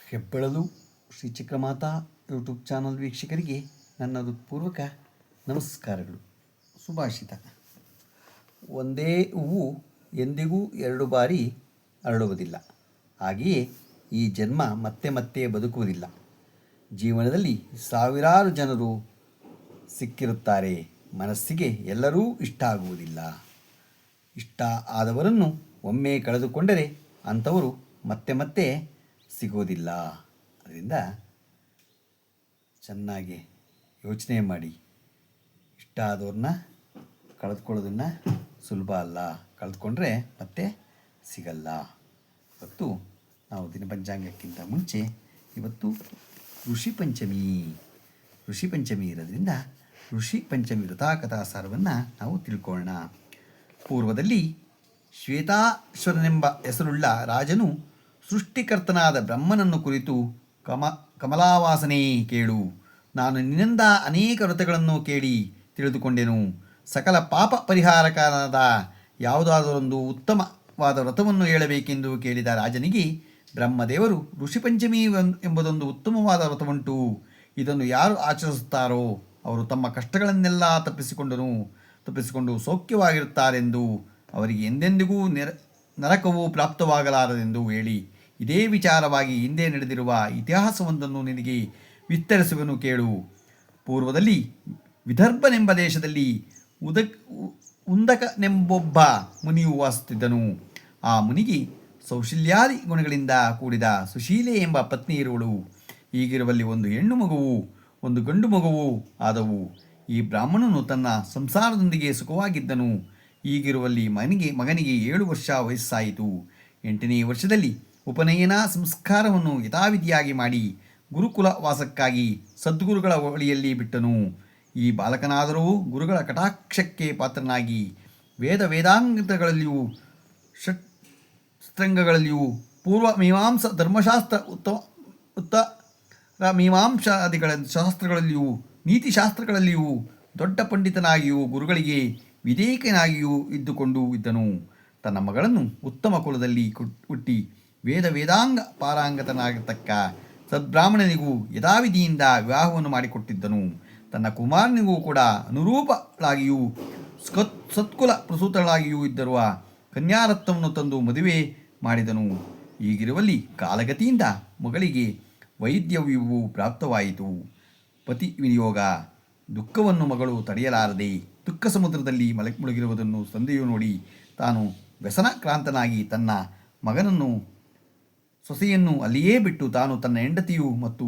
ಹೆಬ್ಬೆಳಲು Shri Chakramata YouTube channel ವೀಕ್ಷಕರಿಗೆ ನನ್ನ ಹೃತ್ಪೂರ್ವಕ ನಮಸ್ಕಾರಗಳು. ಸುಭಾಷಿತ: ಒಂದೇ ಹೂವು ಎಂದಿಗೂ ಎರಡು ಬಾರಿ ಅರಳುವುದಿಲ್ಲ, ಹಾಗೆಯೇ ಈ ಜನ್ಮ ಮತ್ತೆ ಮತ್ತೆ ಬದುಕುವುದಿಲ್ಲ. ಜೀವನದಲ್ಲಿ ಸಾವಿರಾರು ಜನರು ಸಿಕ್ಕಿರುತ್ತಾರೆ, ಮನಸ್ಸಿಗೆ ಎಲ್ಲರೂ ಇಷ್ಟ ಆಗುವುದಿಲ್ಲ. ಇಷ್ಟ ಆದವರನ್ನು ಒಮ್ಮೆ ಕಳೆದುಕೊಂಡರೆ ಅಂಥವರು ಮತ್ತೆ ಮತ್ತೆ ಸಿಗೋದಿಲ್ಲ. ಅದರಿಂದ ಚೆನ್ನಾಗಿ ಯೋಚನೆ ಮಾಡಿ. ಇಷ್ಟ ಆದವ್ರನ್ನ ಕಳೆದುಕೊಳ್ಳೋದನ್ನು ಸುಲಭ ಅಲ್ಲ, ಕಳೆದುಕೊಂಡ್ರೆ ಮತ್ತೆ ಸಿಗಲ್ಲ. ಇವತ್ತು ನಾವು ದಿನಪಂಚಾಂಗಕ್ಕಿಂತ ಮುಂಚೆ ಇವತ್ತು ಋಷಿ ಪಂಚಮಿ ಇರೋದ್ರಿಂದ ಋಷಿ ಪಂಚಮಿ ವ್ರತಾಕಥಾಸಾರವನ್ನು ನಾವು ತಿಳ್ಕೊಳ್ಳೋಣ. ಪೂರ್ವದಲ್ಲಿ ಶ್ವೇತಾಶ್ವರನೆಂಬ ಹೆಸರುಳ್ಳ ರಾಜನು ಸೃಷ್ಟಿಕರ್ತನಾದ ಬ್ರಹ್ಮನನ್ನು ಕುರಿತು ಕಮಲಾವಾಸನೇ ಕೇಳು, ನಾನು ನಿನ್ನಿಂದ ಅನೇಕ ವ್ರತಗಳನ್ನು ಕೇಳಿ ತಿಳಿದುಕೊಂಡೆನು. ಸಕಲ ಪಾಪ ಪರಿಹಾರಕಾರನಾದ ಯಾವುದಾದರೊಂದು ಉತ್ತಮವಾದ ವ್ರತವನ್ನು ಹೇಳಬೇಕೆಂದು ಕೇಳಿದ ರಾಜನಿಗೆ ಬ್ರಹ್ಮದೇವರು ಋಷಿಪಂಚಮಿ ಎಂಬುದೊಂದು ಉತ್ತಮವಾದ ವ್ರತವುಂಟು. ಇದನ್ನು ಯಾರು ಆಚರಿಸುತ್ತಾರೋ ಅವರು ತಮ್ಮ ಕಷ್ಟಗಳನ್ನೆಲ್ಲ ತಪ್ಪಿಸಿಕೊಂಡು ಸೌಖ್ಯವಾಗಿರುತ್ತಾರೆಂದು, ಅವರಿಗೆ ಎಂದೆಂದಿಗೂ ನರಕವು ಪ್ರಾಪ್ತವಾಗಲಾರದೆಂದು ಹೇಳಿ, ಇದೇ ವಿಚಾರವಾಗಿ ಹಿಂದೆ ನಡೆದಿರುವ ಇತಿಹಾಸವೊಂದನ್ನು ನಿನಗೆ ವಿಸ್ತರಿಸುವನು ಕೇಳು. ಪೂರ್ವದಲ್ಲಿ ವಿದರ್ಭನೆಂಬ ದೇಶದಲ್ಲಿ ಉಂದಕನೆಂಬೊಬ್ಬ ಮುನಿಯು ವಾಸಿಸುತ್ತಿದ್ದನು. ಆ ಮುನಿಗೆ ಸೌಶಲ್ಯಾದಿ ಗುಣಗಳಿಂದ ಕೂಡಿದ ಸುಶೀಲೆ ಎಂಬ ಪತ್ನಿ ಇರುವಳು. ಹೀಗಿರುವಲ್ಲಿ ಒಂದು ಹೆಣ್ಣು ಮಗುವು ಒಂದು ಗಂಡು ಮಗುವು ಆದವು. ಈ ಬ್ರಾಹ್ಮಣನು ತನ್ನ ಸಂಸಾರದೊಂದಿಗೆ ಸುಖವಾಗಿದ್ದನು. ಹೀಗಿರುವಲ್ಲಿ ಮಗನಿಗೆ 7 ವರ್ಷ ವಯಸ್ಸಾಯಿತು. 8ನೇ ವರ್ಷದಲ್ಲಿ ಉಪನಯನ ಸಂಸ್ಕಾರವನ್ನು ಯಥಾವಿಧಿಯಾಗಿ ಮಾಡಿ ಗುರುಕುಲ ವಾಸಕ್ಕಾಗಿ ಸದ್ಗುರುಗಳ ಬಳಿಯಲ್ಲಿ ಬಿಟ್ಟನು. ಈ ಬಾಲಕನಾದರೂ ಗುರುಗಳ ಕಟಾಕ್ಷಕ್ಕೆ ಪಾತ್ರನಾಗಿ ವೇದಾಂಗಗಳಲ್ಲಿಯೂ ಷಟ್ರಂಗಗಳಲ್ಲಿಯೂ ಪೂರ್ವ ಮೀಮಾಂಸಾ ಧರ್ಮಶಾಸ್ತ್ರ ಉತ್ತರ ಮೀಮಾಂಸಾದಿಗಳ ಶಾಸ್ತ್ರಗಳಲ್ಲಿಯೂ ನೀತಿಶಾಸ್ತ್ರಗಳಲ್ಲಿಯೂ ದೊಡ್ಡ ಪಂಡಿತನಾಗಿಯೂ ಗುರುಗಳಿಗೆ ವಿಧೇಯಕನಾಗಿಯೂ ಇದ್ದುಕೊಂಡು ಇದ್ದನು. ತನ್ನ ಮಗಳನ್ನು ಉತ್ತಮ ಕುಲದಲ್ಲಿ ಹುಟ್ಟಿ ವೇದಾಂಗ ಪಾರಂಗತನಾಗತಕ್ಕ ಸದ್ಬ್ರಾಹ್ಮಣನಿಗೂ ಯಥಾವಿಧಿಯಿಂದ ವಿವಾಹವನ್ನು ಮಾಡಿಕೊಟ್ಟಿದ್ದನು. ತನ್ನ ಕುಮಾರನಿಗೂ ಕೂಡ ಅನುರೂಪಳಾಗಿಯೂ ಸತ್ಕುಲ ಪ್ರಸೂತಳಾಗಿಯೂ ಇದ್ದಿರುವ ಕನ್ಯಾರತ್ನವನ್ನು ತಂದು ಮದುವೆ ಮಾಡಿದನು. ಹೀಗಿರುವಲ್ಲಿ ಕಾಲಗತಿಯಿಂದ ಮಗಳಿಗೆ ವೈದ್ಯವ್ಯವು ಪ್ರಾಪ್ತವಾಯಿತು. ಪತಿ ವಿನಿಯೋಗ ದುಃಖವನ್ನು ಮಗಳು ತಡೆಯಲಾರದೆ ದುಃಖ ಸಮುದ್ರದಲ್ಲಿ ಮುಳುಗಿರುವುದನ್ನು ತಂದೆಯು ನೋಡಿ ತಾನು ವ್ಯಸನಕ್ರಾಂತನಾಗಿ ತನ್ನ ಮಗನನ್ನು ಸೊಸೆಯನ್ನು ಅಲ್ಲಿಯೇ ಬಿಟ್ಟು ತಾನು ತನ್ನ ಹೆಂಡತಿಯು ಮತ್ತು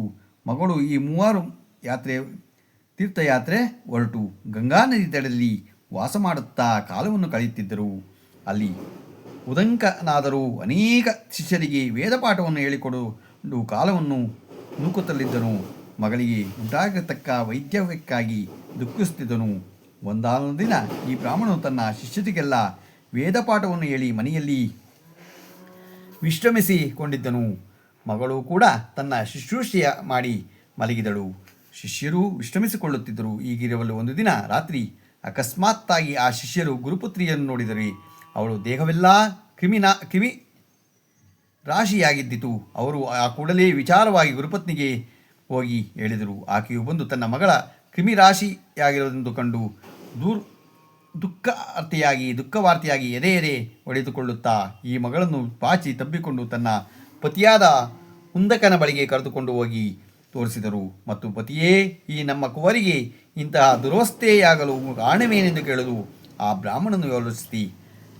ಮಗಳು ಈ 3 ತೀರ್ಥಯಾತ್ರೆ ಹೊರಟು ಗಂಗಾ ನದಿ ತಡೆಯಲ್ಲಿ ವಾಸ ಮಾಡುತ್ತಾ ಕಾಲವನ್ನು ಕಳೆಯುತ್ತಿದ್ದರು. ಅಲ್ಲಿ ಉದಂಕನಾದರೂ ಅನೇಕ ಶಿಷ್ಯರಿಗೆ ವೇದಪಾಠವನ್ನು ಹೇಳಿಕೊಡು ಕಾಲವನ್ನು ನೂಕುತ್ತಲಿದ್ದನು. ಮಗಳಿಗೆ ಉಂಟಾಗತಕ್ಕ ವೈದ್ಯವ್ಯಕ್ಕಾಗಿ ದುಃಖಿಸುತ್ತಿದ್ದನು. ಒಂದಾನೊಂದು ದಿನ ಈ ಬ್ರಾಹ್ಮಣನು ತನ್ನ ಶಿಷ್ಯರಿಗೆಲ್ಲ ವೇದಪಾಠವನ್ನು ಹೇಳಿ ಮನೆಯಲ್ಲಿ ವಿಶ್ರಮಿಸಿಕೊಂಡಿದ್ದನು. ಮಗಳು ಕೂಡ ತನ್ನ ಶುಶ್ರೂಷೆಯ ಮಾಡಿ ಮಲಗಿದಳು. ಶಿಷ್ಯರು ವಿಶ್ರಮಿಸಿಕೊಳ್ಳುತ್ತಿದ್ದರು. ಹೀಗಿರುವಲ್ಲಿ ಒಂದು ದಿನ ರಾತ್ರಿ ಅಕಸ್ಮಾತ್ತಾಗಿ ಆ ಶಿಷ್ಯರು ಗುರುಪುತ್ರಿಯನ್ನು ನೋಡಿದರೆ ಅವಳು ದೇಹವೆಲ್ಲ ಕ್ರಿಮಿ ರಾಶಿಯಾಗಿದ್ದಿತು. ಅವರು ಆ ಕೂಡಲೇ ವಿಚಾರವಾಗಿ ಗುರುಪತ್ನಿಗೆ ಹೋಗಿ ಹೇಳಿದರು. ಆಕೆಯು ಬಂದು ತನ್ನ ಮಗಳ ಕ್ರಿಮಿರಾಶಿಯಾಗಿರುವುದೆಂದು ಕಂಡು ದುಃಖವಾರ್ತೆಯಾಗಿ ಎದೆ ಹೊಡೆದುಕೊಳ್ಳುತ್ತಾ ಈ ಮಗಳನ್ನು ಪಾಚಿ ತಬ್ಬಿಕೊಂಡು ತನ್ನ ಪತಿಯಾದ ಉಂದಕನ ಬಳಿಗೆ ಕರೆದುಕೊಂಡು ಹೋಗಿ ತೋರಿಸಿದರು. ಮತ್ತು ಪತಿಯೇ, ಈ ನಮ್ಮ ಕುವರಿಗೆ ಇಂತಹ ದುರವಸ್ಥೆಯಾಗಲು ಕಾರಣವೇನೆಂದು ಕೇಳಲು ಆ ಬ್ರಾಹ್ಮಣನು ಯೋಚಿಸಿ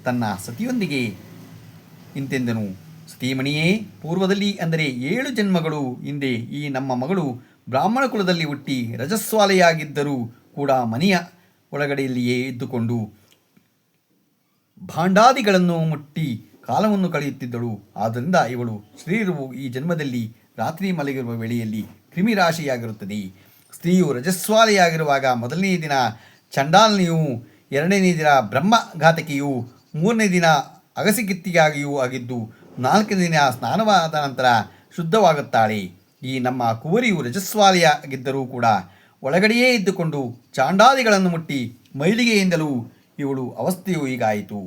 ತನ್ನ ಸತಿಯೊಂದಿಗೆ ಇಂತೆಂದನು. ಸತೀಮಣಿಯೇ, ಪೂರ್ವದಲ್ಲಿ ಅಂದರೆ 7 ಜನ್ಮಗಳು ಹಿಂದೆ ಈ ನಮ್ಮ ಮಗಳು ಬ್ರಾಹ್ಮಣ ಕುಲದಲ್ಲಿ ಹುಟ್ಟಿ ರಜಸ್ವಾಲೆಯಾಗಿದ್ದರೂ ಕೂಡ ಮನೆಯ ಒಳಗಡೆಯಲ್ಲಿಯೇ ಇದ್ದುಕೊಂಡು ಭಾಂಡಾದಿಗಳನ್ನು ಮುಟ್ಟಿ ಕಾಲವನ್ನು ಕಳೆಯುತ್ತಿದ್ದಳು. ಆದ್ದರಿಂದ ಇವಳು ಸ್ತ್ರೀಯರು ಈ ಜನ್ಮದಲ್ಲಿ ರಾತ್ರಿ ಮಲಗಿರುವ ವೇಳೆಯಲ್ಲಿ ಕ್ರಿಮಿರಾಶಿಯಾಗಿರುತ್ತದೆ. ಸ್ತ್ರೀಯು ರಜಸ್ವಾಲೆಯಾಗಿರುವಾಗ 1ನೇ ದಿನ ಚಂಡಾಲನೆಯೂ 2ನೇ ದಿನ ಬ್ರಹ್ಮಘಾತಕಿಯೂ 3ನೇ ದಿನ ಅಗಸಿಗಿತ್ತಿಯಾಗಿಯೂ ಆಗಿದ್ದು 4ನೇ ದಿನ ಸ್ನಾನವಾದ ನಂತರ ಶುದ್ಧವಾಗುತ್ತಾಳೆ. ಈ ನಮ್ಮ ಕುವರಿಯು ರಜಸ್ವಾಲೆಯಾಗಿದ್ದರೂ ಕೂಡ ಒಳಗಡೆಯೇ ಇದ್ದುಕೊಂಡು ಚಾಂಡಾದಿಗಳನ್ನು ಮುಟ್ಟಿ ಮೈಲಿಗೆಯಿಂದಲೂ ಇವಳು ಅವಸ್ಥೆಯು ಹೀಗಾಯಿತು.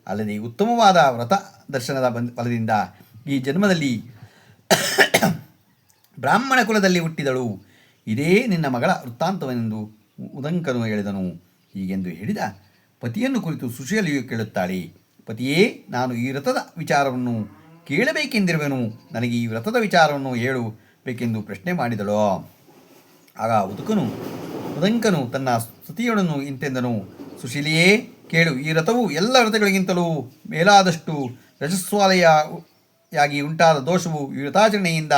ಅಲ್ಲದೆ ಉತ್ತಮವಾದ ವ್ರತ ದರ್ಶನದ ಫಲದಿಂದ ಈ ಜನ್ಮದಲ್ಲಿ ಬ್ರಾಹ್ಮಣ ಕುಲದಲ್ಲಿ ಹುಟ್ಟಿದಳು. ಇದೇ ನಿನ್ನ ಮಗಳ ವೃತ್ತಾಂತವೆಂದು ಉದಂಕನು ಹೇಳಿದನು. ಹೀಗೆಂದು ಹೇಳಿದ ಪತಿಯನ್ನು ಕುರಿತು ಸುಶೀಲೆಯು ಕೇಳುತ್ತಾಳೆ, ಪತಿಯೇ, ನಾನು ಈ ವ್ರತದ ವಿಚಾರವನ್ನು ಕೇಳಬೇಕೆಂದಿರುವೆನು. ನನಗೆ ಈ ವ್ರತದ ವಿಚಾರವನ್ನು ಹೇಳಬೇಕೆಂದು ಪ್ರಶ್ನೆ ಮಾಡಿದಳು. ಆಗ ಉದಂಕನು ತನ್ನ ಸತಿಯೊಡನು ಇಂತೆಂದನು, ಸುಶೀಲೆಯೇ, ಕೇಳು. ಈ ವ್ರತವು ಎಲ್ಲ ವ್ರತಗಳಿಗಿಂತಲೂ ಮೇಲಾದಷ್ಟು ರಜಸ್ವಾಲೆಯಾಗಿ ಉಂಟಾದ ದೋಷವು ಈ ವ್ರತಾಚರಣೆಯಿಂದ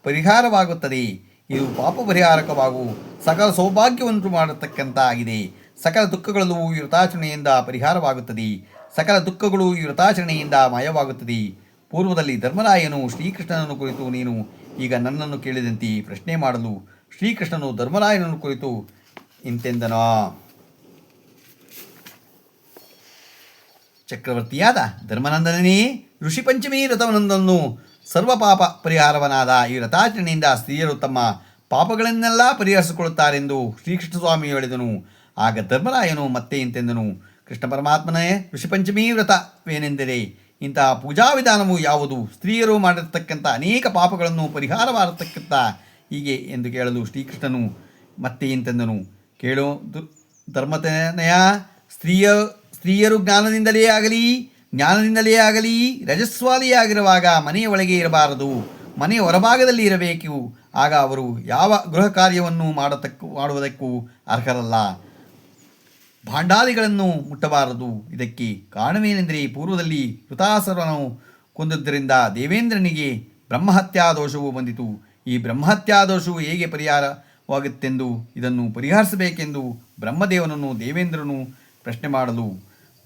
ಪರಿಹಾರವಾಗುತ್ತದೆ. ಇದು ಪಾಪ ಪರಿಹಾರಕವಾಗೂ ಸಕಲ ಸೌಭಾಗ್ಯವಂತೂ ಮಾಡತಕ್ಕಂಥ ಆಗಿದೆ. ಸಕಲ ದುಃಖಗಳು ಈ ವ್ರತಾಚರಣೆಯಿಂದ ಪರಿಹಾರವಾಗುತ್ತದೆ. ಸಕಲ ದುಃಖಗಳು ಈ ವ್ರತಾಚರಣೆಯಿಂದ ಮಾಯವಾಗುತ್ತದೆ. ಪೂರ್ವದಲ್ಲಿ ಧರ್ಮರಾಯನು ಶ್ರೀಕೃಷ್ಣನನ್ನು ಕುರಿತು ನೀನು ಈಗ ನನ್ನನ್ನು ಕೇಳಿದಂತೆ ಪ್ರಶ್ನೆ ಮಾಡಲು ಶ್ರೀಕೃಷ್ಣನು ಧರ್ಮರಾಯನನ್ನು ಕುರಿತು ಇಂತೆಂದನೋ, ಚಕ್ರವರ್ತಿಯಾದ ಧರ್ಮನಂದನನೇ, ಋಷಿ ಪಂಚಮಿ ವ್ರತವನೊಂದನ್ನು ಸರ್ವಪಾಪ ಪರಿಹಾರವನಾದ ಈ ವ್ರತಾಚರಣೆಯಿಂದ ಸ್ತ್ರೀಯರು ತಮ್ಮ ಪಾಪಗಳನ್ನೆಲ್ಲ ಪರಿಹರಿಸಿಕೊಳ್ಳುತ್ತಾರೆಂದು ಶ್ರೀಕೃಷ್ಣ ಸ್ವಾಮಿಯು ಹೇಳಿದನು. ಆಗ ಧರ್ಮರಾಯನು ಮತ್ತೆ ಇಂತೆಂದನು, ಕೃಷ್ಣ ಪರಮಾತ್ಮನೇ, ಋಷಿಪಂಚಮಿ ವ್ರತವೇನೆಂದರೆ ಇಂತಹ ಪೂಜಾ ವಿಧಾನವು ಯಾವುದು? ಸ್ತ್ರೀಯರು ಮಾಡಿರ್ತಕ್ಕಂಥ ಅನೇಕ ಪಾಪಗಳನ್ನು ಪರಿಹಾರ ಮಾಡತಕ್ಕಂಥ ಹೀಗೆ ಎಂದು ಕೇಳಲು ಶ್ರೀಕೃಷ್ಣನು ಮತ್ತೆ ಇಂತೆಂದನು, ಕೇಳು ಧರ್ಮತನಯ, ಸ್ತ್ರೀಯರು ಜ್ಞಾನದಿಂದಲೇ ಆಗಲಿ ರಜಸ್ವಾಲಿಯಾಗಿರುವಾಗ ಮನೆಯ ಒಳಗೆ ಇರಬಾರದು, ಮನೆಯ ಹೊರಭಾಗದಲ್ಲಿ ಇರಬೇಕು. ಆಗ ಅವರು ಯಾವ ಗೃಹ ಕಾರ್ಯವನ್ನು ಮಾಡುವುದಕ್ಕೂ ಅರ್ಹರಲ್ಲ. ಭಾಂಡಾದಿಗಳನ್ನು ಮುಟ್ಟಬಾರದು. ಇದಕ್ಕೆ ಕಾರಣವೇನೆಂದರೆ ಪೂರ್ವದಲ್ಲಿ ವೃತಾಸುರನು ಕೊಂದದ್ದರಿಂದ ದೇವೇಂದ್ರನಿಗೆ ಬ್ರಹ್ಮಹತ್ಯಾ ದೋಷವು ಬಂದಿತು. ಈ ಬ್ರಹ್ಮಹತ್ಯಾ ದೋಷವು ಹೇಗೆ ಪರಿಹಾರವಾಗುತ್ತೆಂದು ಇದನ್ನು ಪರಿಹರಿಸಬೇಕೆಂದು ಬ್ರಹ್ಮದೇವನನ್ನು ದೇವೇಂದ್ರನು ಪ್ರಶ್ನೆ ಮಾಡಲು,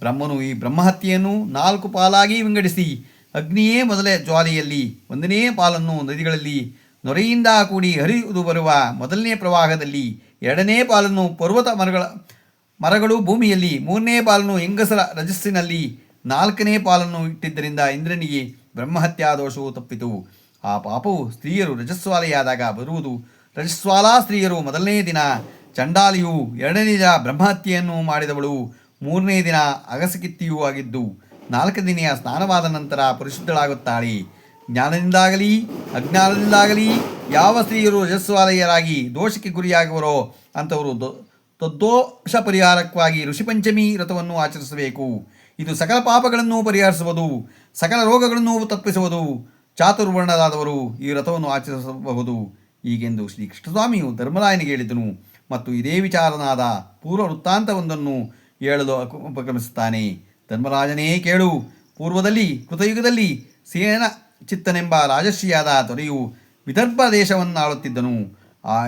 ಬ್ರಹ್ಮನು ಈ ಬ್ರಹ್ಮಹತ್ಯೆಯನ್ನು 4 ಪಾಲಾಗಿ ವಿಂಗಡಿಸಿ, ಅಗ್ನಿಯೇ ಮೊದಲೇ ಜ್ವಾಲೆಯಲ್ಲಿ, 1ನೇ ಪಾಲನ್ನು ನದಿಗಳಲ್ಲಿ ನೊರೆಯಿಂದ ಕೂಡಿ ಹರಿದು ಬರುವ ಮೊದಲನೇ ಪ್ರವಾಹದಲ್ಲಿ, 2ನೇ ಪಾಲನ್ನು ಪರ್ವತ ಮರಗಳು ಭೂಮಿಯಲ್ಲಿ, 3ನೇ ಪಾಲನ್ನು ಹೆಂಗಸರ ರಜಸ್ಸಿನಲ್ಲಿ, 4ನೇ ಪಾಲನ್ನು ಇಟ್ಟಿದ್ದರಿಂದ ಇಂದ್ರನಿಗೆ ಬ್ರಹ್ಮಹತ್ಯಾ ದೋಷವು ತಪ್ಪಿತು. ಆ ಪಾಪವು ಸ್ತ್ರೀಯರು ರಜಸ್ವಾಲೆಯಾದಾಗ ಬರುವುದು. ರಜಸ್ವಾಲಾ ಸ್ತ್ರೀಯರು ಮೊದಲನೇ ದಿನ ಚಂಡಾಲಿಯು, 2ನೇ ದಿನ ಬ್ರಹ್ಮಹತ್ಯೆಯನ್ನು ಮಾಡಿದವಳು, 3ನೇ ದಿನ ಅಗಸಕಿತ್ತಿಯೂ ಆಗಿದ್ದು, 4ನೇ ದಿನ ಸ್ನಾನವಾದ ನಂತರ ಪರಿಶುದ್ಧಳಾಗುತ್ತಾಳೆ. ಜ್ಞಾನದಿಂದಾಗಲಿ ಅಜ್ಞಾನದಿಂದಾಗಲಿ ಯಾವ ಸ್ತ್ರೀಯರು ರಜಸ್ವಾಲಯರಾಗಿ ದೋಷಕ್ಕೆ ಗುರಿಯಾಗುವರೋ ಅಂಥವರು ತದ್ದೋಷ ಪರಿಹಾರಕ್ಕಾಗಿ ಋಷಿಪಂಚಮಿ ವ್ರತವನ್ನು ಆಚರಿಸಬೇಕು. ಇದು ಸಕಲ ಪಾಪಗಳನ್ನು ಪರಿಹರಿಸುವುದು, ಸಕಲ ರೋಗಗಳನ್ನು ತಪ್ಪಿಸುವುದು. ಚಾತುರ್ವರ್ಣದಾದವರು ಈ ವ್ರತವನ್ನು ಆಚರಿಸಬಹುದು. ಹೀಗೆಂದು ಶ್ರೀ ಕೃಷ್ಣಸ್ವಾಮಿಯು ಧರ್ಮರಾಯನಿಗೆ ಹೇಳಿದನು. ಮತ್ತು ಇದೇ ವಿಚಾರನಾದ ಪೂರ್ವ ವೃತ್ತಾಂತವೊಂದನ್ನು ಹೇಳಲು ಉಪಕ್ರಮಿಸುತ್ತಾನೆ. ಧರ್ಮರಾಜನೇ ಕೇಳು. ಪೂರ್ವದಲ್ಲಿ ಕೃತಯುಗದಲ್ಲಿ ಸೇನ ಚಿತ್ತನೆಂಬ ರಾಜಶ್ರೀಯಾದ ದೊರೆಯು ವಿದರ್ಭ ದೇಶವನ್ನು ಆಳುತ್ತಿದ್ದನು.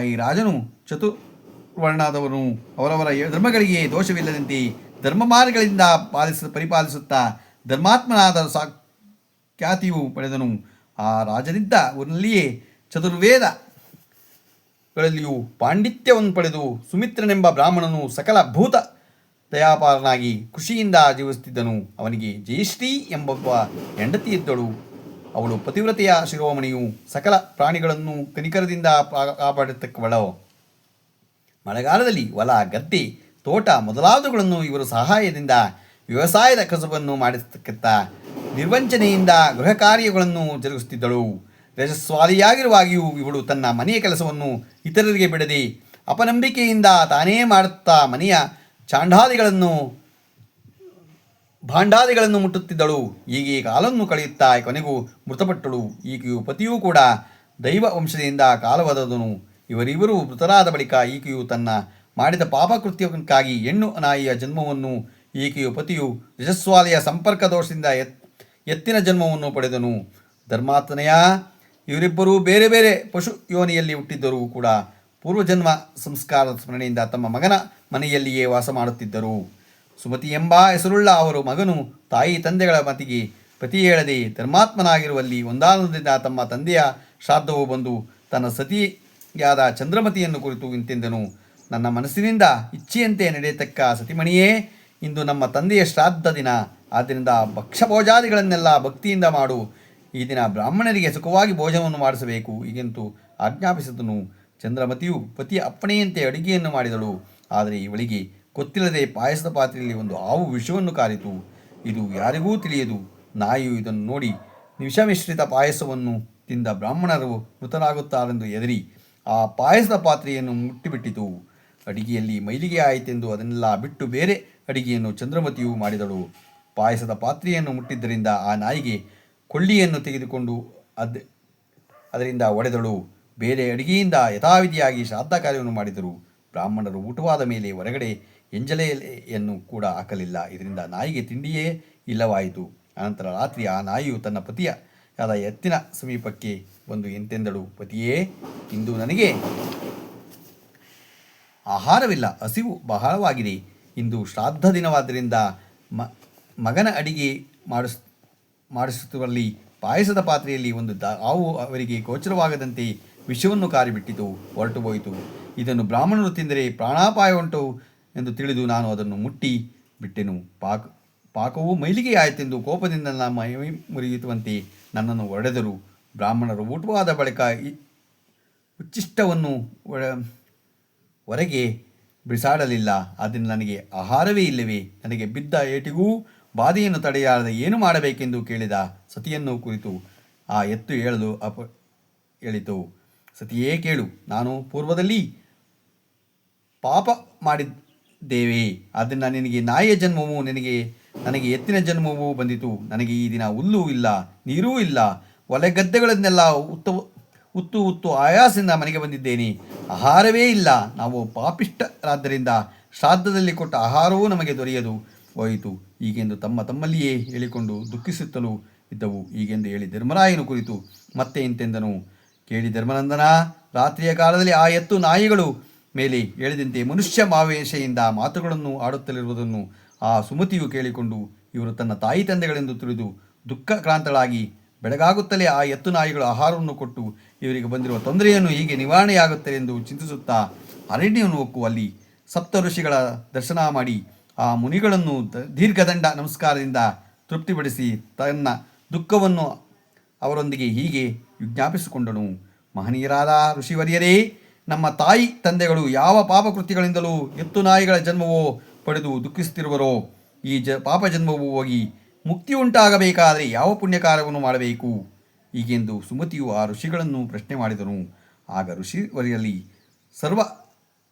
ಈ ರಾಜನು ಚತುರ್ವರ್ಣದವನು ಅವರವರ ಧರ್ಮಗಳಿಗೆ ದೋಷವಿಲ್ಲದಂತೆ ಧರ್ಮ ಮಾರ್ಗಗಳಿಂದ ಪರಿಪಾಲಿಸುತ್ತಾ ಧರ್ಮಾತ್ಮನಾದ ಖ್ಯಾತಿಯು ಪಡೆದನು. ಆ ರಾಜನಿದ್ದ ಊರಿನಲ್ಲಿಯೇ ಚತುರ್ವೇದಗಳಲ್ಲಿಯೂ ಪಾಂಡಿತ್ಯವನ್ನು ಪಡೆದು ಸುಮಿತ್ರನೆಂಬ ಬ್ರಾಹ್ಮಣನು ಸಕಲ ಭೂತ ದಯಾಪಾರನಾಗಿ ಖುಷಿಯಿಂದ ಜೀವಿಸುತ್ತಿದ್ದನು. ಅವನಿಗೆ ಜಯಶ್ರೀ ಎಂಬೊಬ್ಬ ಹೆಂಡತಿ ಇದ್ದಳು. ಅವಳು ಪತಿವ್ರತೆಯ ಶಿರೋಮಣಿಯು, ಸಕಲ ಪ್ರಾಣಿಗಳನ್ನು ಕನಿಕರದಿಂದ ಕಾಪಾಡತಕ್ಕವಳು. ಮಳೆಗಾಲದಲ್ಲಿ ಹೊಲ, ಗದ್ದೆ, ತೋಟ ಮೊದಲಾದವುಗಳನ್ನು ಇವರ ಸಹಾಯದಿಂದ ವ್ಯವಸಾಯದ ಕಸುಬನ್ನು ಮಾಡಿಸತಕ್ಕಂಥ ನಿರ್ವಂಚನೆಯಿಂದ ಗೃಹ ಕಾರ್ಯಗಳನ್ನು ಜರುಗಿಸುತ್ತಿದ್ದಳು. ರಜಸ್ವಾಲಿಯಾಗಿರುವಾಗಿಯೂ ಇವಳು ತನ್ನ ಮನೆಯ ಕೆಲಸವನ್ನು ಇತರರಿಗೆ ಬಿಡದೆ ಅಪನಂಬಿಕೆಯಿಂದ ತಾನೇ ಮಾಡುತ್ತಾ ಮನೆಯ ಭಾಂಡಾದಿಗಳನ್ನು ಮುಟ್ಟುತ್ತಿದ್ದಳು. ಹೀಗೆ ಕಾಲವನ್ನು ಕಳೆಯುತ್ತಾ ಕೊನೆಗೂ ಮೃತಪಟ್ಟಳು. ಈಕೆಯು ಪತಿಯೂ ಕೂಡ ದೈವ ವಂಶದಿಂದ ಕಾಲವಾದನು. ಇವರಿಬ್ಬರು ಮೃತರಾದ ಬಳಿಕ ಈಕೆಯು ತನ್ನ ಮಾಡಿದ ಪಾಪಕೃತ್ಯಕ್ಕಾಗಿ ಹೆಣ್ಣು ನಾಯಿಯ ಜನ್ಮವನ್ನು, ಈಕೆಯು ಪತಿಯು ರಜಸ್ವಾಲೆಯ ಸಂಪರ್ಕ ದೋಷದಿಂದ ಎತ್ತಿನ ಜನ್ಮವನ್ನು ಪಡೆದನು. ಧರ್ಮಾತ್ಮನೆಯ, ಇವರಿಬ್ಬರೂ ಬೇರೆ ಬೇರೆ ಪಶು ಯೋನಿಯಲ್ಲಿ ಹುಟ್ಟಿದ್ದರೂ ಕೂಡ ಪೂರ್ವಜನ್ಮ ಸಂಸ್ಕಾರದ ಸ್ಮರಣೆಯಿಂದ ತಮ್ಮ ಮಗನ ಮನೆಯಲ್ಲಿಯೇ ವಾಸ ಮಾಡುತ್ತಿದ್ದರು. ಸುಮತಿ ಎಂಬ ಹೆಸರುಳ್ಳ ಅವರು ಮಗನು ತಾಯಿ ತಂದೆಗಳ ಮತಿಗೆ ಪ್ರತಿ ಹೇಳದೆ ಧರ್ಮಾತ್ಮನಾಗಿರುವಲ್ಲಿ ಒಂದಾನದಿಂದ ತಮ್ಮ ತಂದೆಯ ಶ್ರಾದ್ದವು ಬಂದು ತನ್ನ ಸತಿಯಾದ ಚಂದ್ರಮತಿಯನ್ನು ಕುರಿತು ಇಂತೆಂದನು, ನನ್ನ ಮನಸ್ಸಿನಿಂದ ಇಚ್ಛೆಯಂತೆ ನಡೆಯತಕ್ಕ ಸತಿಮಣಿಯೇ, ಇಂದು ನಮ್ಮ ತಂದೆಯ ಶ್ರಾದ್ದ ದಿನ. ಆದ್ದರಿಂದ ಭಕ್ಷ್ಯಭೋಜಾದಿಗಳನ್ನೆಲ್ಲ ಭಕ್ತಿಯಿಂದ ಮಾಡು. ಈ ದಿನ ಬ್ರಾಹ್ಮಣರಿಗೆ ಸುಖವಾಗಿ ಭೋಜನವನ್ನು ಮಾಡಿಸಬೇಕು. ಹೀಗೆಂತೂ ಆಜ್ಞಾಪಿಸಿದನು. ಚಂದ್ರಮತಿಯು ಪತಿಯ ಅಪ್ಪಣೆಯಂತೆ ಅಡುಗೆಯನ್ನು ಮಾಡಿದಳು. ಆದರೆ ಇವಳಿಗೆ ಗೊತ್ತಿಲ್ಲದೆ ಪಾಯಸದ ಪಾತ್ರೆಯಲ್ಲಿ ಒಂದು ಹಾವು ವಿಷವನ್ನು ಕಾರಿತು. ಇದು ಯಾರಿಗೂ ತಿಳಿಯದು. ನಾಯಿಯು ಇದನ್ನು ನೋಡಿ ವಿಷಮಿಶ್ರಿತ ಪಾಯಸವನ್ನು ತಿಂದ ಬ್ರಾಹ್ಮಣರು ಮೃತರಾಗುತ್ತಾರೆಂದು ಹೆದರಿ ಆ ಪಾಯಸದ ಪಾತ್ರೆಯನ್ನು ಮುಟ್ಟಿಬಿಟ್ಟಿತು. ಅಡಿಗೆಯಲ್ಲಿ ಮೈಲಿಗೆ ಆಯಿತೆಂದು ಅದನ್ನೆಲ್ಲ ಬಿಟ್ಟು ಬೇರೆ ಅಡಿಗೆಯನ್ನು ಚಂದ್ರಮತಿಯು ಮಾಡಿದಳು. ಪಾಯಸದ ಪಾತ್ರೆಯನ್ನು ಮುಟ್ಟಿದ್ದರಿಂದ ಆ ನಾಯಿಗೆ ಕೊಳ್ಳಿಯನ್ನು ತೆಗೆದುಕೊಂಡು ಅದರಿಂದ ಒಡೆದಳು. ಬೇರೆ ಅಡಿಗೆಯಿಂದ ಯಥಾವಿಧಿಯಾಗಿ ಶ್ರಾದ್ದ ಕಾರ್ಯವನ್ನು ಮಾಡಿದರು. ಬ್ರಾಹ್ಮಣರು ಊಟವಾದ ಮೇಲೆ ಹೊರಗಡೆ ಎಂಜಲೆಯನ್ನು ಕೂಡ ಹಾಕಲಿಲ್ಲ. ಇದರಿಂದ ನಾಯಿಗೆ ತಿಂಡಿಯೇ ಇಲ್ಲವಾಯಿತು. ಅನಂತರ ರಾತ್ರಿ ಆ ನಾಯಿಯು ತನ್ನ ಪತಿಯಾದ ಎತ್ತಿನ ಸಮೀಪಕ್ಕೆ ಬಂದು ಎಂತೆಂದಳು, ಪತಿಯೇ, ಇಂದು ನನಗೆ ಆಹಾರವಿಲ್ಲ, ಹಸಿವು ಬಹಳವಾಗಿದೆ. ಇಂದು ಶ್ರಾದ್ದ ದಿನವಾದ್ದರಿಂದ ಮಗನ ಅಡಿಗೆ ಮಾಡಿಸುವಲ್ಲಿ ಪಾಯಸದ ಪಾತ್ರೆಯಲ್ಲಿ ಒಂದು ಹಾವು ಅವರಿಗೆ ಗೋಚರವಾಗದಂತೆ ವಿಷವನ್ನು ಕಾರಿಬಿಟ್ಟಿತು, ಹೊರಟು ಹೋಯಿತು. ಇದನ್ನು ಬ್ರಾಹ್ಮಣರು ತಿಂದರೆ ಪ್ರಾಣಾಪಾಯ ಉಂಟು ಎಂದು ತಿಳಿದು ನಾನು ಅದನ್ನು ಮುಟ್ಟಿ ಬಿಟ್ಟೆನು. ಪಾಕವು ಮೈಲಿಗೆಯಾಯಿತೆಂದು ಕೋಪದಿಂದ ಮೈ ಮುರಿಯುವಂತೆ ನನ್ನನ್ನು ಹೊಡೆದರು. ಬ್ರಾಹ್ಮಣರು ಊಟವಾದ ಬಳಿಕ ಉಚ್ಚಿಷ್ಟವನ್ನು ಹೊರಗೆ ಬಿಸಾಡಲಿಲ್ಲ. ಆದ್ದರಿಂದ ನನಗೆ ಆಹಾರವೇ ಇಲ್ಲವೇ? ನನಗೆ ಬಿದ್ದ ಏಟಿಗೂ ಬಾಧೆಯನ್ನು ತಡೆಯಲಾರದೆ ಏನು ಮಾಡಬೇಕೆಂದು ಕೇಳಿದ. ಸತಿಯನ್ನು ಕುರಿತು ಆ ಎತ್ತು ಹೇಳಿತು, ಸತಿಯೇ ಕೇಳು, ನಾನು ಪೂರ್ವದಲ್ಲಿ ಪಾಪ ಮಾಡಿದ್ದೇವೆ. ಆದ್ದರಿಂದ ನಿನಗೆ ನಾಯಿಯ ಜನ್ಮವು, ನನಗೆ ಎತ್ತಿನ ಜನ್ಮವೂ ಬಂದಿತು. ನನಗೆ ಈ ದಿನ ಹುಲ್ಲು ಇಲ್ಲ, ನೀರೂ ಇಲ್ಲ, ಹೊಲ ಗದ್ದೆಗಳನ್ನೆಲ್ಲ ಉತ್ತು ಆಯಾಸದಿಂದ ಮನೆಗೆ ಬಂದಿದ್ದೇನೆ. ಆಹಾರವೇ ಇಲ್ಲ. ನಾವು ಪಾಪಿಷ್ಟರಾದ್ದರಿಂದ ಶ್ರಾದ್ದದಲ್ಲಿ ಕೊಟ್ಟ ಆಹಾರವೂ ನಮಗೆ ದೊರೆಯದು ಹೋಯಿತು. ಹೀಗೆಂದು ತಮ್ಮಲ್ಲಿಯೇ ಹೇಳಿಕೊಂಡು ದುಃಖಿಸುತ್ತಲೂ ಇದ್ದವು. ಹೀಗೆಂದು ಹೇಳಿ ಧರ್ಮರಾಯನು ಕುರಿತು ಮತ್ತೆ ಇಂತೆಂದನು, ಕೇಳಿ ಧರ್ಮನಂದನ, ರಾತ್ರಿಯ ಕಾಲದಲ್ಲಿ ಆ ಎತ್ತು ನಾಯಿಗಳು ಮೇಲೆ ಹೇಳಿದಂತೆ ಮನುಷ್ಯ ಮಾವೇಶೆಯಿಂದ ಮಾತುಗಳನ್ನು ಆಡುತ್ತಲಿರುವುದನ್ನು ಆ ಸುಮತಿಯು ಕೇಳಿಕೊಂಡು ಇವರು ತನ್ನ ತಾಯಿ ತಂದೆಗಳೆಂದು ತಿಳಿದು ದುಃಖಕ್ರಾಂತಳಾಗಿ ಬೆಳಗಾಗುತ್ತಲೇ ಆ ಎತ್ತು ನಾಯಿಗಳು ಆಹಾರವನ್ನು ಕೊಟ್ಟು ಇವರಿಗೆ ಬಂದಿರುವ ತೊಂದರೆಯನ್ನು ಹೀಗೆ ನಿವಾರಣೆಯಾಗುತ್ತದೆ ಎಂದು ಚಿಂತಿಸುತ್ತಾ ಅರಣ್ಯವನ್ನು ಹೊಕ್ಕು ಅಲ್ಲಿ ಸಪ್ತ ಋಷಿಗಳ ದರ್ಶನ ಮಾಡಿ ಆ ಮುನಿಗಳನ್ನು ದೀರ್ಘದಂಡ ನಮಸ್ಕಾರದಿಂದ ತೃಪ್ತಿಪಡಿಸಿ ತನ್ನ ದುಃಖವನ್ನು ಅವರೊಂದಿಗೆ ಹೀಗೆ ವಿಜ್ಞಾಪಿಸಿಕೊಂಡನು. ಮಹನೀಯರಾದ ಋಷಿವರ್ಯರೇ, ನಮ್ಮ ತಾಯಿ ತಂದೆಗಳು ಯಾವ ಪಾಪಕೃತ್ಯಗಳಿಂದಲೂ ಎತ್ತು ನಾಯಿಗಳ ಜನ್ಮವೋ ಪಡೆದು ದುಃಖಿಸುತ್ತಿರುವರೋ ಈ ಪಾಪ ಜನ್ಮವು ಹೋಗಿ ಮುಕ್ತಿ ಉಂಟಾಗಬೇಕಾದರೆ ಯಾವ ಪುಣ್ಯಕಾರ್ಯವನ್ನು ಮಾಡಬೇಕು? ಹೀಗೆಂದು ಸುಮತಿಯು ಆ ಋಷಿಗಳನ್ನು ಪ್ರಶ್ನೆ ಮಾಡಿದನು. ಆಗ ಋಷಿವರ್ಯರಲ್ಲಿ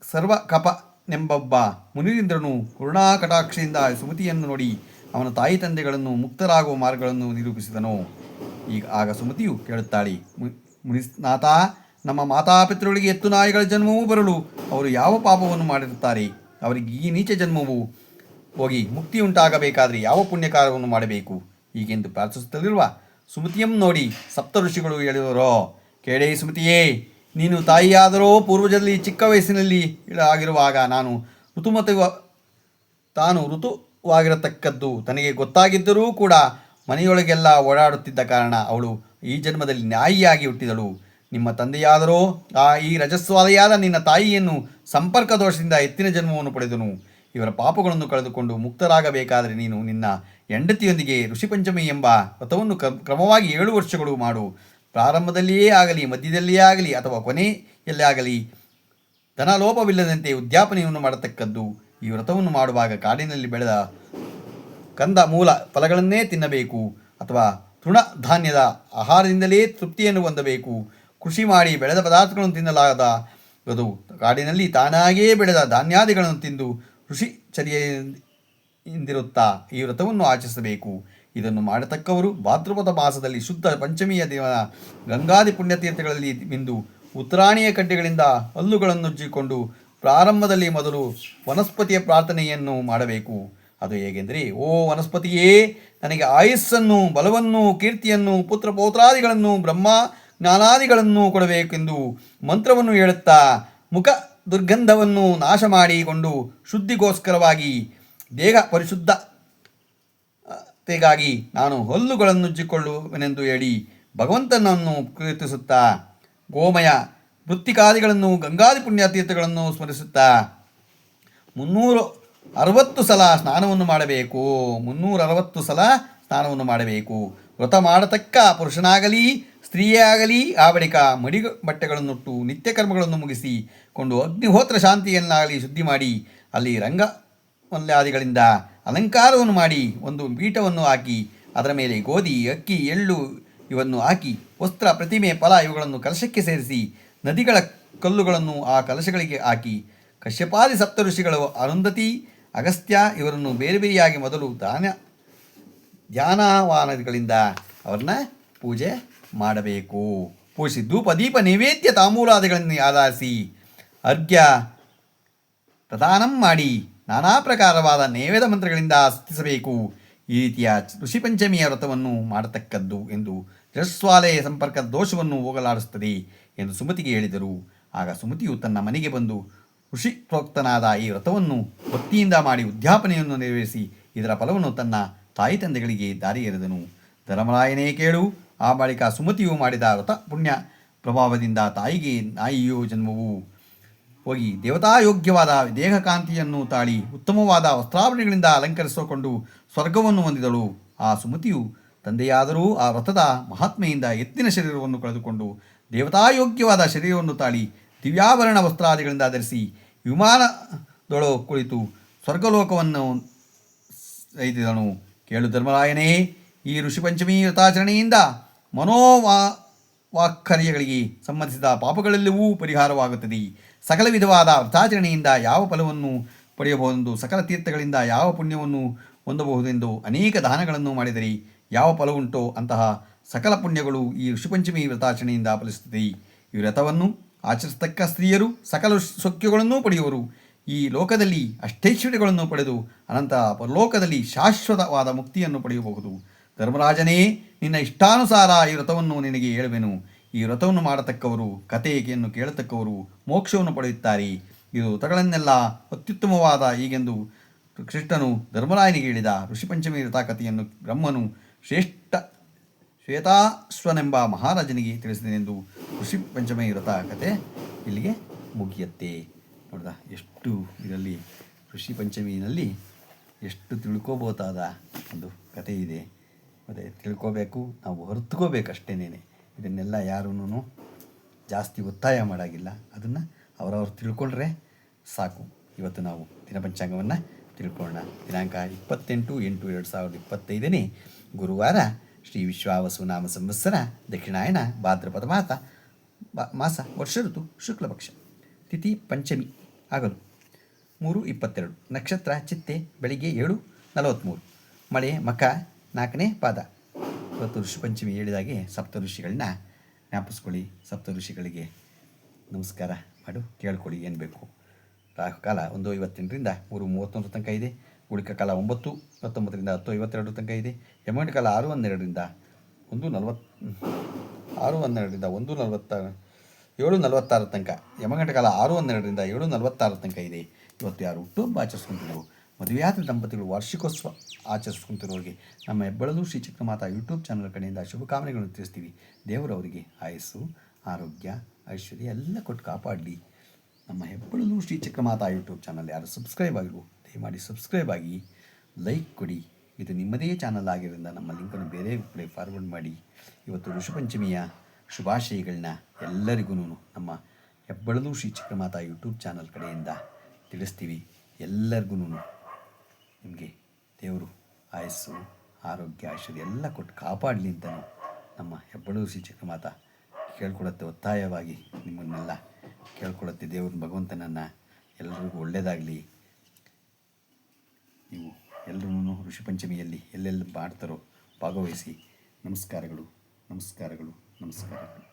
ಸರ್ವಕಪನೆಂಬೊಬ್ಬ ಮುನಿರಿಂದ್ರನು ಕರುಣಾಕಟಾಕ್ಷದಿಂದ ಸುಮತಿಯನ್ನು ನೋಡಿ ಅವನ ತಾಯಿ ತಂದೆಗಳನ್ನು ಮುಕ್ತರಾಗುವ ಮಾರ್ಗಗಳನ್ನು ನಿರೂಪಿಸಿದನು. ಆಗ ಸುಮತಿಯು ಕೇಳುತ್ತಾಳೆ, ಮುನಿನಾಥ, ನಮ್ಮ ಮಾತಾಪಿತೃಗಳಿಗೆ ಎತ್ತು ನಾಯಿಗಳ ಜನ್ಮವೂ ಬರಲು ಅವರು ಯಾವ ಪಾಪವನ್ನು ಮಾಡಿರುತ್ತಾರೆ? ಅವರಿಗೆ ಈ ನೀಚ ಜನ್ಮವು ಹೋಗಿ ಮುಕ್ತಿ ಉಂಟಾಗಬೇಕಾದರೆ ಯಾವ ಪುಣ್ಯಕಾರ್ಯವನ್ನು ಮಾಡಬೇಕು? ಹೀಗೆಂದು ಪ್ರಾರ್ಥಿಸುತ್ತಲಿರುವ ಸುಮತಿಯನ್ನು ನೋಡಿ ಸಪ್ತ ಋಷಿಗಳು ಹೇಳಿದರೋ, ಕೇಳೇ ಸುಮತಿಯೇ, ನೀನು ತಾಯಿಯಾದರೋ ಪೂರ್ವಜದಲ್ಲಿ ಚಿಕ್ಕ ವಯಸ್ಸಿನಲ್ಲಿ ಆಗಿರುವಾಗ ತಾನು ಋತುವಾಗಿರತಕ್ಕದ್ದು ತನಗೆ ಗೊತ್ತಾಗಿದ್ದರೂ ಕೂಡ ಮನೆಯೊಳಗೆಲ್ಲ ಓಡಾಡುತ್ತಿದ್ದ ಕಾರಣ ಅವಳು ಈ ಜನ್ಮದಲ್ಲಿ ನಾಯಿಯಾಗಿ ಹುಟ್ಟಿದಳು. ನಿಮ್ಮ ತಂದೆಯಾದರೋ ಈ ರಜಸ್ವಾಲೆಯಾದ ನಿನ್ನ ತಾಯಿಯನ್ನು ಸಂಪರ್ಕ ದೋಷದಿಂದ ಎತ್ತಿನ ಜನ್ಮವನ್ನು ಪಡೆದನು. ಇವರ ಪಾಪಗಳನ್ನು ಕಳೆದುಕೊಂಡು ಮುಕ್ತರಾಗಬೇಕಾದರೆ ನೀನು ನಿನ್ನ ಹೆಂಡತಿಯೊಂದಿಗೆ ಋಷಿಪಂಚಮಿ ಎಂಬ ವ್ರತವನ್ನು ಕ್ರಮವಾಗಿ 7 ವರ್ಷಗಳು ಮಾಡು. ಪ್ರಾರಂಭದಲ್ಲಿಯೇ ಆಗಲಿ, ಮಧ್ಯದಲ್ಲಿಯೇ ಆಗಲಿ ಅಥವಾ ಕೊನೆಯಲ್ಲೇ ಆಗಲಿ ಧನಲೋಪವಿಲ್ಲದಂತೆ ಉದ್ಯಾಪನೆಯನ್ನು ಮಾಡತಕ್ಕದ್ದು. ಈ ವ್ರತವನ್ನು ಮಾಡುವಾಗ ಕಾಡಿನಲ್ಲಿ ಬೆಳೆದ ಕಂದ ಮೂಲ ಫಲಗಳನ್ನೇ ತಿನ್ನಬೇಕು ಅಥವಾ ತೃಣಧಾನ್ಯದ ಆಹಾರದಿಂದಲೇ ತೃಪ್ತಿಯನ್ನು ಹೊಂದಬೇಕು. ಕೃಷಿ ಮಾಡಿ ಬೆಳೆದ ಪದಾರ್ಥಗಳನ್ನು ತಿನ್ನಲಾಗದು. ಕಾಡಿನಲ್ಲಿ ತಾನಾಗಿಯೇ ಬೆಳೆದ ಧಾನ್ಯಾದಿಗಳನ್ನು ತಿಂದು ಋಷಿಚರ್ಯೆಯಿಂದಿರುತ್ತಾ ಈ ವ್ರತವನ್ನು ಆಚರಿಸಬೇಕು. ಇದನ್ನು ಮಾಡತಕ್ಕವರು ಭಾದ್ರಪದ ಮಾಸದಲ್ಲಿ ಶುದ್ಧ ಪಂಚಮಿಯ ದಿನ ಗಂಗಾದಿ ಪುಣ್ಯತೀರ್ಥಗಳಲ್ಲಿ ಮಿಂದು ಉತ್ತರಾಣಿಯ ಕಡ್ಡಿಗಳಿಂದ ಹಲ್ಲುಗಳನ್ನುಜ್ಜಿಕೊಂಡು ಪ್ರಾರಂಭದಲ್ಲಿ ಮೊದಲು ವನಸ್ಪತಿಯ ಪ್ರಾರ್ಥನೆಯನ್ನು ಮಾಡಬೇಕು. ಅದು ಹೇಗೆಂದರೆ, ಓ ವನಸ್ಪತಿಯೇ, ನನಗೆ ಆಯುಸ್ಸನ್ನು, ಬಲವನ್ನು, ಕೀರ್ತಿಯನ್ನು, ಪುತ್ರ ಪೌತ್ರಾದಿಗಳನ್ನು, ಬ್ರಹ್ಮ ಜ್ಞಾನಾದಿಗಳನ್ನು ಕೊಡಬೇಕೆಂದು ಮಂತ್ರವನ್ನು ಹೇಳುತ್ತಾ ಮುಖ ದುರ್ಗಂಧವನ್ನು ನಾಶ ಮಾಡಿಕೊಂಡು ಶುದ್ಧಿಗೋಸ್ಕರವಾಗಿ ದೇಹ ಪರಿಶುದ್ಧತೆಗಾಗಿ ನಾನು ಹಲ್ಲುಗಳನ್ನುಜ್ಜಿಕೊಳ್ಳುವೆನೆಂದು ಹೇಳಿ ಭಗವಂತನನ್ನು ಕೀರ್ತಿಸುತ್ತಾ ಗೋಮಯ ಮೃತ್ತಿಕಾದಿಗಳನ್ನು ಗಂಗಾದಿ ಪುಣ್ಯತೀರ್ಥಗಳನ್ನು ಸ್ಮರಿಸುತ್ತಾ 360 ಸಲ ಸ್ನಾನವನ್ನು ಮಾಡಬೇಕು. 360 ಸಲ ಸ್ನಾನವನ್ನು ಮಾಡಬೇಕು. ವ್ರತ ಮಾಡತಕ್ಕ ಪುರುಷನಾಗಲಿ ಸ್ತ್ರೀಯೇ ಆಗಲಿ ಆ ಬಳಿಕ ಮಡಿ ಬಟ್ಟೆಗಳನ್ನುಟ್ಟು ನಿತ್ಯ ಕರ್ಮಗಳನ್ನು ಮುಗಿಸಿಕೊಂಡು ಅಗ್ನಿಹೋತ್ರ ಶಾಂತಿಯನ್ನಾಗಲಿ ಶುದ್ಧಿ ಮಾಡಿ ಅಲ್ಲಿ ರಂಗವಲ್ಯಾದಿಗಳಿಂದ ಅಲಂಕಾರವನ್ನು ಮಾಡಿ ಒಂದು ಪೀಠವನ್ನು ಹಾಕಿ ಅದರ ಮೇಲೆ ಗೋಧಿ, ಅಕ್ಕಿ, ಎಳ್ಳು ಇವನ್ನು ಹಾಕಿ ವಸ್ತ್ರ, ಪ್ರತಿಮೆ, ಫಲ ಇವುಗಳನ್ನು ಕಲಶಕ್ಕೆ ಸೇರಿಸಿ ನದಿಗಳ ಕಲ್ಲುಗಳನ್ನು ಆ ಕಲಶಗಳಿಗೆ ಹಾಕಿ ಕಶ್ಯಪಾದಿ ಸಪ್ತಋಷಿಗಳು ಅರುಂಧತಿ, ಅಗಸ್ತ್ಯ ಇವರನ್ನು ಬೇರೆ ಬೇರೆಯಾಗಿ ಮೊದಲು ಧ್ಯಾನವಾನಗಳಿಂದ ಅವ್ರನ್ನ ಪೂಜೆ ಮಾಡಬೇಕು. ಪೂಜಿಸಿ ಧೂಪ, ದೀಪ, ನೈವೇದ್ಯ, ತಾಂಬೂಲಾದಿಗಳನ್ನು ಆಧರಿಸಿ ಅರ್ಘ್ಯ ಪ್ರದಾನ ಮಾಡಿ ನಾನಾ ಪ್ರಕಾರವಾದ ನೈವೇದ್ಯ ಮಂತ್ರಗಳಿಂದ ಸ್ತುತಿಸಬೇಕು. ಈ ರೀತಿಯ ಋಷಿ ಪಂಚಮಿಯ ವ್ರತವನ್ನು ಮಾಡತಕ್ಕದ್ದು ಎಂದು ರಜ್ಸ್ವಾಲೆಯ ಸಂಪರ್ಕದ ದೋಷವನ್ನು ಹೋಗಲಾಡಿಸುತ್ತದೆ ಎಂದು ಸುಮತಿಗೆ ಹೇಳಿದರು. ಆಗ ಸುಮತಿಯು ತನ್ನ ಮನೆಗೆ ಬಂದು ಋಷಿ ಪ್ರೋಕ್ತನಾದ ಈ ವ್ರತವನ್ನು ಭಕ್ತಿಯಿಂದ ಮಾಡಿ ಉದ್ಯಾಪನೆಯನ್ನು ನೆರವೇರಿಸಿ ಇದರ ಫಲವನ್ನು ತನ್ನ ತಾಯಿ ತಂದೆಗಳಿಗೆ ದಾರಿ ಎರೆದನು. ಧರ್ಮರಾಯನೇ ಕೇಳು. ಆ ಬಳಿಕ ಸುಮತಿಯು ಮಾಡಿದ ವ್ರತ ಪುಣ್ಯ ಪ್ರಭಾವದಿಂದ ತಾಯಿಗೆ ನಾಯಿಯೋ ಜನ್ಮವು ಹೋಗಿ ದೇವತಾಯೋಗ್ಯವಾದ ದೇಹಕಾಂತಿಯನ್ನು ತಾಳಿ ಉತ್ತಮವಾದ ವಸ್ತ್ರಾಭರಣಗಳಿಂದ ಅಲಂಕರಿಸಿಕೊಂಡು ಸ್ವರ್ಗವನ್ನು ಹೊಂದಿದಳು. ಆ ಸುಮತಿಯು ತಂದೆಯಾದರೂ ಆ ವ್ರತದ ಮಹಾತ್ಮೆಯಿಂದ ಎತ್ತಿನ ಶರೀರವನ್ನು ಕಳೆದುಕೊಂಡು ದೇವತಾಯೋಗ್ಯವಾದ ಶರೀರವನ್ನು ತಾಳಿ ದಿವ್ಯಾಭರಣ ವಸ್ತ್ರಾದಿಗಳಿಂದ ಧರಿಸಿ ವಿಮಾನದೊಳು ಕುಳಿತು ಸ್ವರ್ಗಲೋಕವನ್ನು ಐದಿದನು. ಕೇಳು ಧರ್ಮರಾಯನೇ, ಈ ಋಷಿಪಂಚಮಿ ವ್ರತಾಚರಣೆಯಿಂದ ವಾಕ್ಕರ್ಯಗಳಿಗೆ ಸಂಬಂಧಿಸಿದ ಪಾಪಗಳೆಲ್ಲವೂ ಪರಿಹಾರವಾಗುತ್ತದೆ. ಸಕಲ ವಿಧವಾದ ವ್ರತಾಚರಣೆಯಿಂದ ಯಾವ ಫಲವನ್ನು ಪಡೆಯಬಹುದೆಂದು, ಸಕಲ ತೀರ್ಥಗಳಿಂದ ಯಾವ ಪುಣ್ಯವನ್ನು ಹೊಂದಬಹುದೆಂದು, ಅನೇಕ ದಾನಗಳನ್ನು ಮಾಡಿದರೆ ಯಾವ ಫಲವುಂಟೋ ಅಂತಹ ಸಕಲ ಪುಣ್ಯಗಳು ಈ ಋಷಿಪಂಚಮಿ ವ್ರತಾಚರಣೆಯಿಂದ ಫಲಿಸುತ್ತದೆ. ಈ ವ್ರತವನ್ನು ಆಚರಿಸತಕ್ಕ ಸ್ತ್ರೀಯರು ಸಕಲ ಸೌಖ್ಯಗಳನ್ನು ಪಡೆಯುವರು. ಈ ಲೋಕದಲ್ಲಿ ಅಷ್ಟೈಶ್ವರ್ಯಗಳನ್ನು ಪಡೆದು ಅನಂತರ ಪರಲೋಕದಲ್ಲಿ ಶಾಶ್ವತವಾದ ಮುಕ್ತಿಯನ್ನು ಪಡೆಯಬಹುದು. ಧರ್ಮರಾಜನೇ, ನಿನ್ನ ಇಷ್ಟಾನುಸಾರ ಈ ವ್ರತವನ್ನು ನಿನಗೆ ಹೇಳುವೆನು. ಈ ವ್ರತವನ್ನು ಮಾಡತಕ್ಕವರು, ಕಥೆಯನ್ನು ಕೇಳತಕ್ಕವರು ಮೋಕ್ಷವನ್ನು ಪಡೆಯುತ್ತಾರೆ. ಇದು ವ್ರತಗಳನ್ನೆಲ್ಲ ಅತ್ಯುತ್ತಮವಾದ ಹೀಗೆಂದು ಕೃಷ್ಣನು ಧರ್ಮರಾಯನಿಗೆ ಹೇಳಿದ. ಋಷಿಪಂಚಮಿ ವ್ರತ ಕಥೆಯನ್ನು ಬ್ರಹ್ಮನು ಶ್ವೇತಾಶ್ವನೆಂಬ ಮಹಾರಾಜನಿಗೆ ತಿಳಿಸಿದನೆಂದು ಋಷಿ ಪಂಚಮಿ ವ್ರತ ಕಥೆ ಇಲ್ಲಿಗೆ ಮುಗಿಯುತ್ತೆ. ನೋಡ್ದ ಎಷ್ಟು ಇದರಲ್ಲಿ ಋಷಿ ಪಂಚಮಿನಲ್ಲಿ ಎಷ್ಟು ತಿಳ್ಕೋಬಹುದಾದ ಒಂದು ಕಥೆ ಇದೆ. ಮತ್ತು ತಿಳ್ಕೋಬೇಕು, ನಾವು ಹೊರತುಕೋಬೇಕು ಅಷ್ಟೇನೇನೆ. ಇದನ್ನೆಲ್ಲ ಯಾರೂ ಜಾಸ್ತಿ ಒತ್ತಾಯ ಮಾಡೋಂಗಿಲ್ಲ. ಅದನ್ನು ಅವರವ್ರು ತಿಳ್ಕೊಂಡ್ರೆ ಸಾಕು. ಇವತ್ತು ನಾವು ದಿನಪಂಚಾಂಗವನ್ನು ತಿಳ್ಕೊಳ್ಳೋಣ. ದಿನಾಂಕ 28/8/2025 ಗುರುವಾರ, ಶ್ರೀ ವಿಶ್ವಾವಸು ನಾಮ ಸಂವತ್ಸರ, ದಕ್ಷಿಣಾಯನ ಭಾದ್ರಪದ ಮಾಸ, ವರ್ಷ ಋತು ಶುಕ್ಲಪಕ್ಷ, ತಿಥಿ ಪಂಚಮಿ, ಹಗಲು 3:22, ನಕ್ಷತ್ರ ಚಿತ್ತೆ, ಬೆಳಿಗ್ಗೆ 7:43, ಮಳೆ ಮಖ 4ನೇ ಪಾದ. ಇವತ್ತು ಋಷಿ ಪಂಚಮಿ ಹೇಳಿದಾಗೆ ಸಪ್ತ ಋಷಿಗಳನ್ನ ಜ್ಞಾಪಿಸ್ಕೊಳ್ಳಿ. ಸಪ್ತ ಋಷಿಗಳಿಗೆ ನಮಸ್ಕಾರ ಮಾಡು, ಕೇಳ್ಕೊಳ್ಳಿ ಏನು ಬೇಕು. ರಾಹುಕಾಲ 1:58ರಿಂದ 3:31 ತನಕ ಇದೆ. ಉಳಿಕ ಕಾಲ 9:19ರಿಂದ 10:52 ತನಕ ಇದೆ. ಯಮಗಂಟ ಕಾಲ 6:12ರಿಂದ 7:46 ತನಕ. ಯಮಗಂಟ ಕಾಲ 6:12ರಿಂದ 7:46 ತನಕ ಇದೆ. ಇವತ್ತು ಯಾರು ಹುಟ್ಟುಹಬ್ಬ ಆಚರಿಸ್ಕೊಂತಿದ್ರು, ಮದುವೆಯಾದ ದಂಪತಿಗಳು ವಾರ್ಷಿಕೋತ್ಸವ ಆಚರಿಸ್ಕೊಂತಿರೋರಿಗೆ ನಮ್ಮ ಹೆಬ್ಬಳಲು ಶ್ರೀ ಚಕ್ರಮಾತಾ ಯೂಟ್ಯೂಬ್ ಚಾನಲ್ ಕಡೆಯಿಂದ ಶುಭಕಾಮನೆಗಳನ್ನು ತಿಳಿಸ್ತೀವಿ. ದೇವರವರಿಗೆ ಆಯಸ್ಸು, ಆರೋಗ್ಯ, ಐಶ್ವರ್ಯ ಎಲ್ಲ ಕೊಟ್ಟು ಕಾಪಾಡಲಿ. ನಮ್ಮ ಹೆಬ್ಬಳಲು ಶ್ರೀ ಚಕ್ರಮಾತಾ ಯೂಟ್ಯೂಬ್ ಚಾನಲ್ ಯಾರು ಸಬ್ಸ್ಕ್ರೈಬ್ ಆಗಿರು, ದಯಮಾಡಿ ಸಬ್ಸ್ಕ್ರೈಬ್ ಆಗಿ, ಲೈಕ್ ಕೊಡಿ. ಇದು ನಿಮ್ಮದೇ ಚಾನಲ್ ಆಗಿರೋದ್ರಿಂದ ನಮ್ಮ ಲಿಂಕನ್ನು ಬೇರೆ ಕಡೆ ಫಾರ್ವರ್ಡ್ ಮಾಡಿ. ಇವತ್ತು ಋಷಿಪಂಚಮಿಯ ಶುಭಾಶಯಗಳನ್ನ ಎಲ್ಲರಿಗೂ ನಮ್ಮ ಹೆಬ್ಬಳಲು ಶ್ರೀ ಚಕ್ರಮಾತಾ ಯೂಟ್ಯೂಬ್ ಚಾನಲ್ ಕಡೆಯಿಂದ ತಿಳಿಸ್ತೀವಿ. ಎಲ್ಲರಿಗೂ ನಿಮಗೆ ದೇವರು ಆಯಸ್ಸು, ಆರೋಗ್ಯ, ಐಶ್ವರ್ಯ ಎಲ್ಲ ಕೊಟ್ಟು ಕಾಪಾಡಲಿ ಅಂತಲೂ ನಮ್ಮ ಹೆಬ್ಬಳಲು ಶ್ರೀ ಚಕ್ರಮಾತಾ ಕೇಳ್ಕೊಳುತ್ತೆ. ಒತ್ತಾಯವಾಗಿ ನಿಮ್ಮನ್ನೆಲ್ಲ ಕೇಳ್ಕೊಳುತ್ತೆ. ದೇವ್ರ ಭಗವಂತನನ್ನು ಎಲ್ಲರಿಗೂ ಒಳ್ಳೆಯದಾಗಲಿ. ನೀವು ಎಲ್ಲರೂ ಋಷಿಪಂಚಮಿಯಲ್ಲಿ ಎಲ್ಲೆಲ್ಲಿ ಮಾಡ್ತಾರೋ ಭಾಗವಹಿಸಿ. ನಮಸ್ಕಾರಗಳು, ನಮಸ್ಕಾರಗಳು, ನಮಸ್ಕಾರಗಳು.